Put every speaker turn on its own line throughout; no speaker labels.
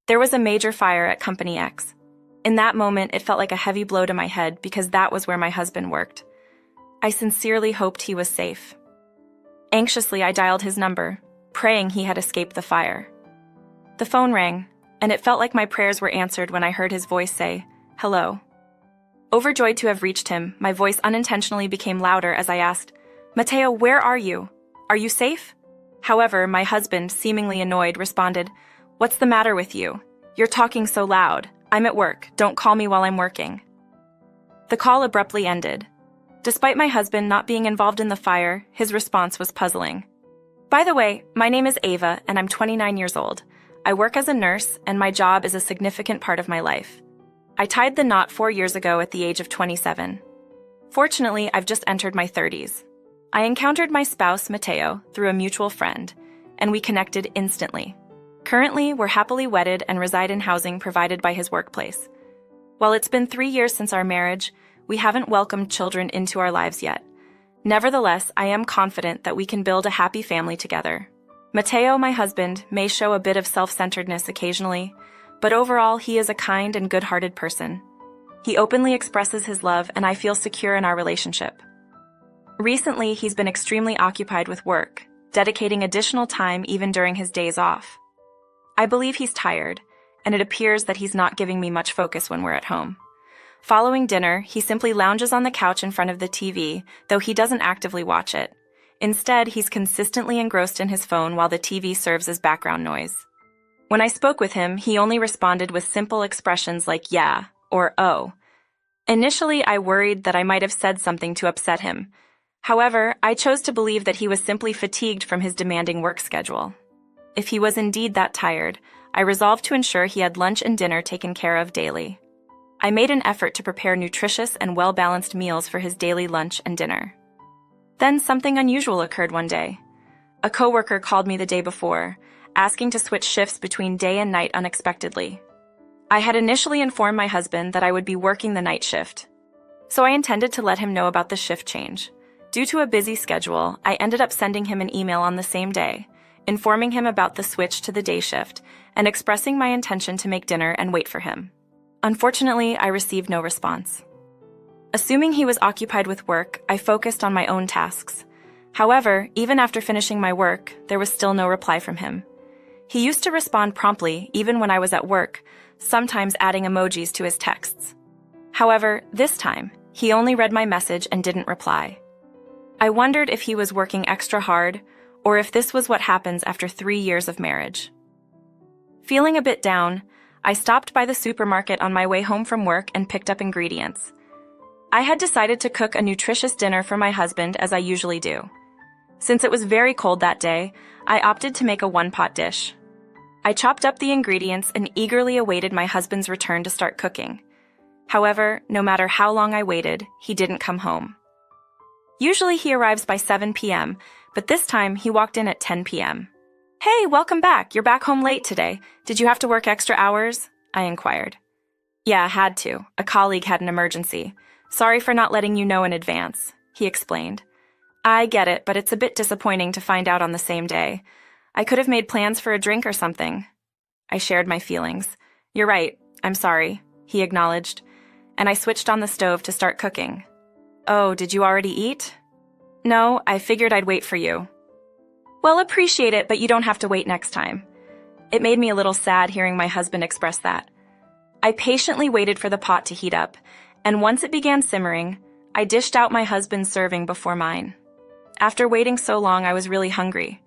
There was a major fire at Company X. In that moment, it felt like a heavy blow to my head because that was where my husband worked. I sincerely hoped he was safe. Anxiously, I dialed his number, praying he had escaped the fire. The phone rang, and it felt like my prayers were answered when I heard his voice say, "Hello." Overjoyed to have reached him, my voice unintentionally became louder as I asked, "Matteo, where are you? Are you safe?" However, my husband, seemingly annoyed, responded, "What's the matter with you? You're talking so loud. I'm at work. Don't call me while I'm working." The call abruptly ended. Despite my husband not being involved in the fire, his response was puzzling. "By the way, my name is Ava, and I'm 29 years old. I work as a nurse, and my job is a significant part of my life. I tied the knot 4 years ago at the age of 27. Fortunately, I've just entered my 30s. I encountered my spouse, Matteo, through a mutual friend, and we connected instantly. Currently, we're happily wedded and reside in housing provided by his workplace. While it's been 3 years since our marriage, we haven't welcomed children into our lives yet. Nevertheless, I am confident that we can build a happy family together. Matteo, my husband, may show a bit of self-centeredness occasionally, but overall he is a kind and good-hearted person. He openly expresses his love, and I feel secure in our relationship. Recently, he's been extremely occupied with work, dedicating additional time even during his days off. I believe he's tired, and it appears that he's not giving me much focus when we're at home. Following dinner, he simply lounges on the couch in front of the TV, though he doesn't actively watch it. Instead, he's consistently engrossed in his phone while the TV serves as background noise. When I spoke with him, he only responded with simple expressions like "yeah" or "oh." Initially, I worried that I might have said something to upset him. However, I chose to believe that he was simply fatigued from his demanding work schedule. If he was indeed that tired, I resolved to ensure he had lunch and dinner taken care of daily. I made an effort to prepare nutritious and well-balanced meals for his daily lunch and dinner. Then something unusual occurred one day. A coworker called me the day before, asking to switch shifts between day and night unexpectedly. I had initially informed my husband that I would be working the night shift, so I intended to let him know about the shift change. Due to a busy schedule, I ended up sending him an email on the same day, informing him about the switch to the day shift and expressing my intention to make dinner and wait for him. Unfortunately, I received no response. Assuming he was occupied with work, I focused on my own tasks. However, even after finishing my work, there was still no reply from him. He used to respond promptly, even when I was at work, sometimes adding emojis to his texts. However, this time, he only read my message and didn't reply. I wondered if he was working extra hard, or if this was what happens after 3 years of marriage. Feeling a bit down, I stopped by the supermarket on my way home from work and picked up ingredients. I had decided to cook a nutritious dinner for my husband as I usually do. Since it was very cold that day, I opted to make a one-pot dish. I chopped up the ingredients and eagerly awaited my husband's return to start cooking. However, no matter how long I waited, he didn't come home. Usually he arrives by 7 p.m., but this time he walked in at 10 p.m. "Hey, welcome back. You're back home late today. Did you have to work extra hours?" I inquired. "Yeah, I had to. A colleague had an emergency. Sorry for not letting you know in advance," he explained. "I get it, but it's a bit disappointing to find out on the same day. I could have made plans for a drink or something." I shared my feelings. "You're right. I'm sorry," he acknowledged, and I switched on the stove to start cooking. "Oh, did you already eat?" "No, I figured I'd wait for you." "Well, appreciate it, but you don't have to wait next time." It made me a little sad hearing my husband express that. I patiently waited for the pot to heat up, and once it began simmering, I dished out my husband's serving before mine. After waiting so long, I was really hungry.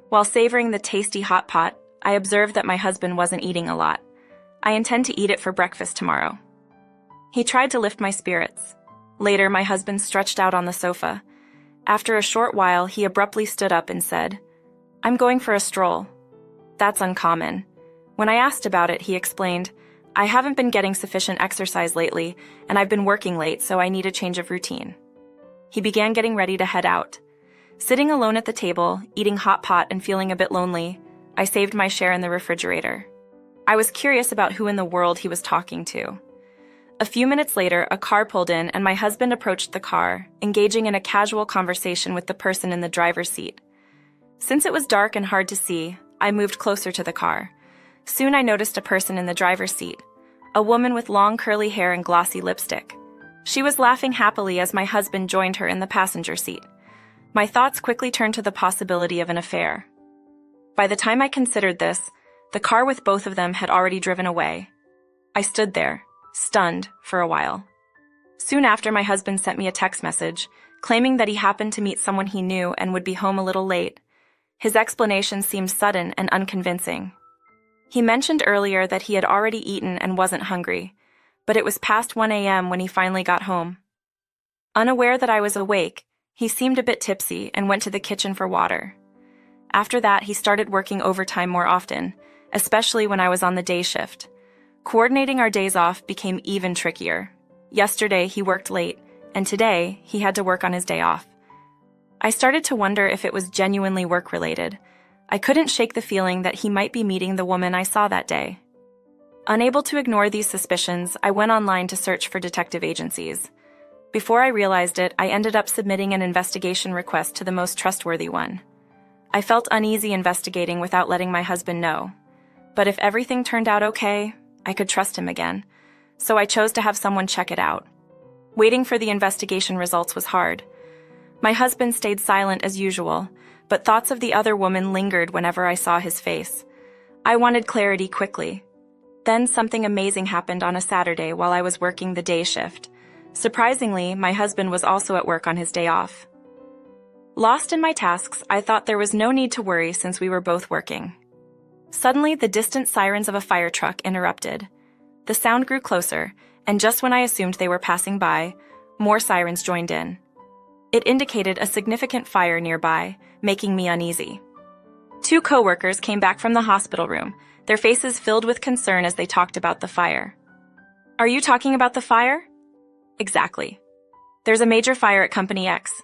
While savoring the tasty hot pot, I observed that my husband wasn't eating a lot. I intend to eat it for breakfast tomorrow. He tried to lift my spirits. Later, my husband stretched out on the sofa. After a short while, he abruptly stood up and said, "I'm going for a stroll." That's uncommon. When I asked about it, he explained, "I haven't been getting sufficient exercise lately, and I've been working late, so I need a change of routine." He began getting ready to head out. Sitting alone at the table, eating hot pot and feeling a bit lonely, I saved my share in the refrigerator. I was curious about who in the world he was talking to. A few minutes later, a car pulled in and my husband approached the car, engaging in a casual conversation with the person in the driver's seat. Since it was dark and hard to see, I moved closer to the car. Soon I noticed a person in the driver's seat, a woman with long curly hair and glossy lipstick. She was laughing happily as my husband joined her in the passenger seat. My thoughts quickly turned to the possibility of an affair. By the time I considered this, the car with both of them had already driven away. I stood there, stunned, for a while. Soon after, my husband sent me a text message, claiming that he happened to meet someone he knew and would be home a little late. His explanation seemed sudden and unconvincing. He mentioned earlier that he had already eaten and wasn't hungry, but it was past 1 a.m. when he finally got home. Unaware that I was awake, he seemed a bit tipsy and went to the kitchen for water. After that, he started working overtime more often, especially when I was on the day shift. Coordinating our days off became even trickier. Yesterday, he worked late, and today, he had to work on his day off. I started to wonder if it was genuinely work-related. I couldn't shake the feeling that he might be meeting the woman I saw that day. Unable to ignore these suspicions, I went online to search for detective agencies. Before I realized it, I ended up submitting an investigation request to the most trustworthy one. I felt uneasy investigating without letting my husband know. But if everything turned out okay, I could trust him again. So I chose to have someone check it out. Waiting for the investigation results was hard. My husband stayed silent as usual, but thoughts of the other woman lingered whenever I saw his face. I wanted clarity quickly. Then something amazing happened on a Saturday while I was working the day shift. Surprisingly, my husband was also at work on his day off. Lost in my tasks, I thought there was no need to worry since we were both working. Suddenly, the distant sirens of a fire truck interrupted. The sound grew closer, and just when I assumed they were passing by, more sirens joined in. It indicated a significant fire nearby, making me uneasy. 2 coworkers came back from the hospital room, their faces filled with concern as they talked about the fire. "Are you talking about the fire?" "Exactly. There's a major fire at Company X."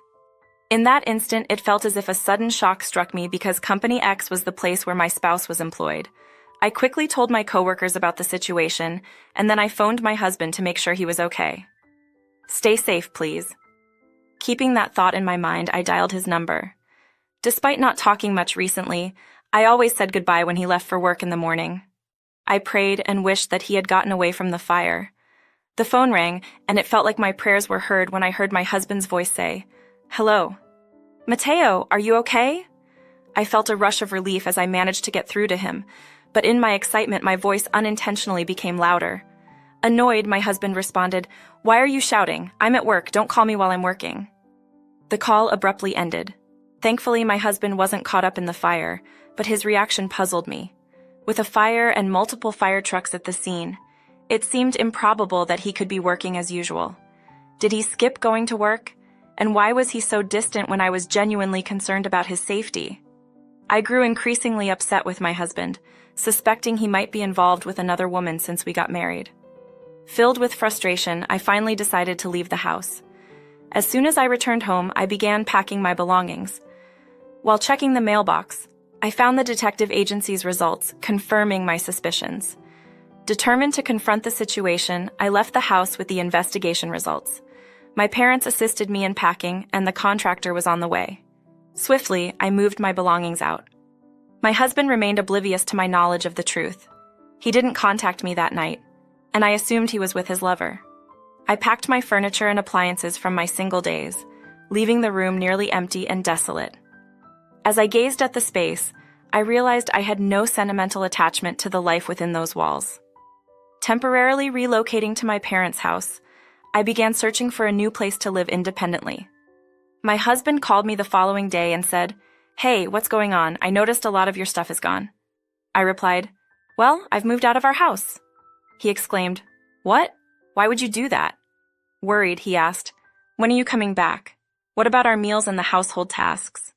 In that instant, it felt as if a sudden shock struck me because Company X was the place where my spouse was employed. I quickly told my coworkers about the situation, and then I phoned my husband to make sure he was okay. "Stay safe, please." Keeping that thought in my mind, I dialed his number. Despite not talking much recently, I always said goodbye when he left for work in the morning. I prayed and wished that he had gotten away from the fire. The phone rang, and it felt like my prayers were heard when I heard my husband's voice say, "Hello. Mateo, are you okay?" I felt a rush of relief as I managed to get through to him, but in my excitement, my voice unintentionally became louder. Annoyed, my husband responded, "Why are you shouting? I'm at work, don't call me while I'm working." The call abruptly ended. Thankfully, my husband wasn't caught up in the fire, but his reaction puzzled me. With a fire and multiple fire trucks at the scene, it seemed improbable that he could be working as usual. Did he skip going to work? And why was he so distant when I was genuinely concerned about his safety? I grew increasingly upset with my husband, suspecting he might be involved with another woman since we got married. Filled with frustration, I finally decided to leave the house. As soon as I returned home, I began packing my belongings. While checking the mailbox, I found the detective agency's results, confirming my suspicions. Determined to confront the situation, I left the house with the investigation results. My parents assisted me in packing, and the contractor was on the way. Swiftly, I moved my belongings out. My husband remained oblivious to my knowledge of the truth. He didn't contact me that night, and I assumed he was with his lover. I packed my furniture and appliances from my single days, leaving the room nearly empty and desolate. As I gazed at the space, I realized I had no sentimental attachment to the life within those walls. Temporarily relocating to my parents' house, I began searching for a new place to live independently. My husband called me the following day and said, "Hey, what's going on? I noticed a lot of your stuff is gone." I replied, "Well, I've moved out of our house." He exclaimed, "What? Why would you do that?" Worried, he asked, "When are you coming back? What about our meals and the household tasks?"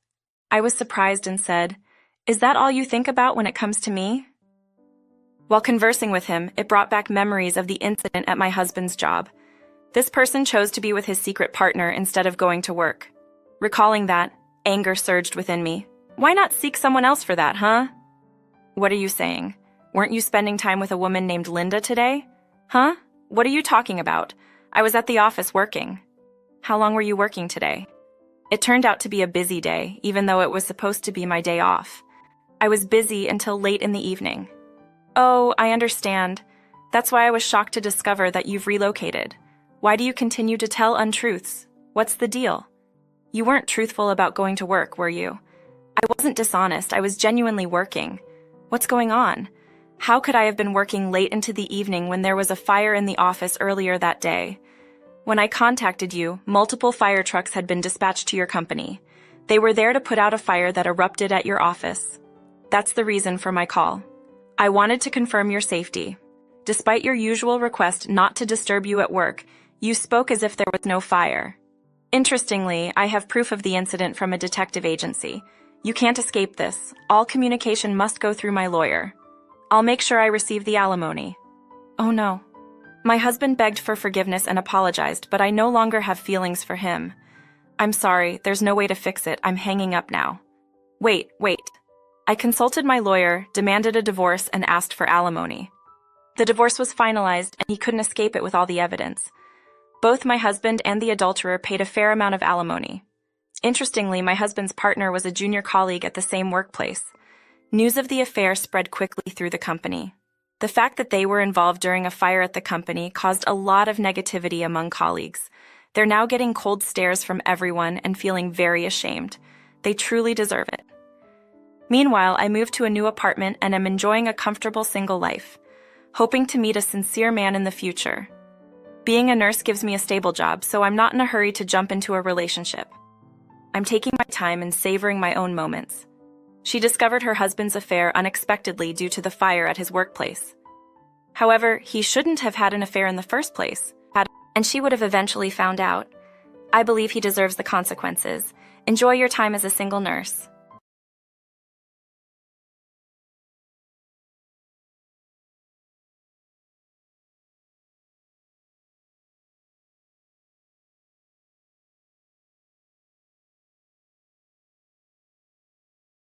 I was surprised and said, "Is that all you think about when it comes to me?" While conversing with him, it brought back memories of the incident at my husband's job. This person chose to be with his secret partner instead of going to work. Recalling that, anger surged within me. Why not seek someone else for that, huh? "What are you saying? Weren't you spending time with a woman named Linda today?" "Huh? What are you talking about? I was at the office working." "How long were you working today?" It turned out to be a busy day, even though it was supposed to be my day off. I was busy until late in the evening. Oh, I understand. That's why I was shocked to discover that you've relocated. Why do you continue to tell untruths? What's the deal? You weren't truthful about going to work, were you? I wasn't dishonest, I was genuinely working. What's going on? How could I have been working late into the evening when there was a fire in the office earlier that day? When I contacted you, multiple fire trucks had been dispatched to your company. They were there to put out a fire that erupted at your office. That's the reason for my call. I wanted to confirm your safety. Despite your usual request not to disturb you at work, you spoke as if there was no fire. Interestingly, I have proof of the incident from a detective agency. You can't escape this. All communication must go through my lawyer. I'll make sure I receive the alimony. Oh no. My husband begged for forgiveness and apologized, but I no longer have feelings for him. I'm sorry, there's no way to fix it. I'm hanging up now. Wait. I consulted my lawyer, demanded a divorce, and asked for alimony. The divorce was finalized, and he couldn't escape it with all the evidence. Both my husband and the adulterer paid a fair amount of alimony. Interestingly, my husband's partner was a junior colleague at the same workplace. News of the affair spread quickly through the company. The fact that they were involved during a fire at the company caused a lot of negativity among colleagues. They're now getting cold stares from everyone and feeling very ashamed. They truly deserve it. Meanwhile, I moved to a new apartment and am enjoying a comfortable single life, hoping to meet a sincere man in the future. Being a nurse gives me a stable job, so I'm not in a hurry to jump into a relationship. I'm taking my time and savoring my own moments. She discovered her husband's affair unexpectedly due to the fire at his workplace. However, he shouldn't have had an affair in the first place, and she would have eventually found out. I believe he deserves the consequences. Enjoy your time as a single nurse.